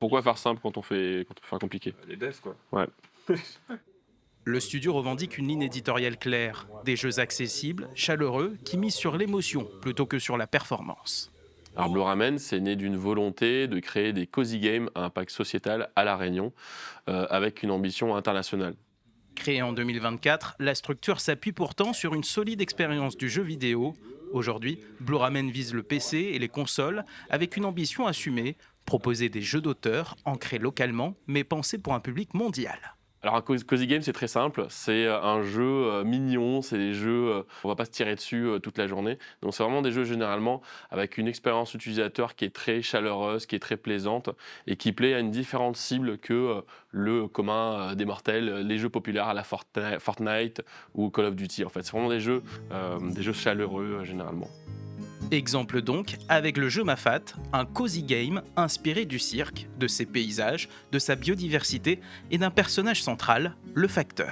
Pourquoi faire simple quand on fait faire compliqué? Les devs, quoi. Ouais. Le studio revendique une ligne éditoriale claire, des jeux accessibles, chaleureux, qui misent sur l'émotion plutôt que sur la performance. Alors Blue Ramen, c'est né d'une volonté de créer des cozy games à impact sociétal à La Réunion, avec une ambition internationale. Créée en 2024, la structure s'appuie pourtant sur une solide expérience du jeu vidéo. Aujourd'hui, Blue Ramen vise le PC et les consoles avec une ambition assumée, proposer des jeux d'auteur ancrés localement mais pensés pour un public mondial. Alors un cozy game, c'est très simple, c'est un jeu mignon, c'est des jeux, on va pas se tirer dessus toute la journée. Donc c'est vraiment des jeux généralement avec une expérience utilisateur qui est très chaleureuse, qui est très plaisante et qui plaît à une différente cible que le commun des mortels, les jeux populaires à la Fortnite ou Call of Duty. En fait, c'est vraiment des jeux chaleureux généralement. Exemple donc avec le jeu Mafat, un cozy game inspiré du cirque, de ses paysages, de sa biodiversité et d'un personnage central, le facteur.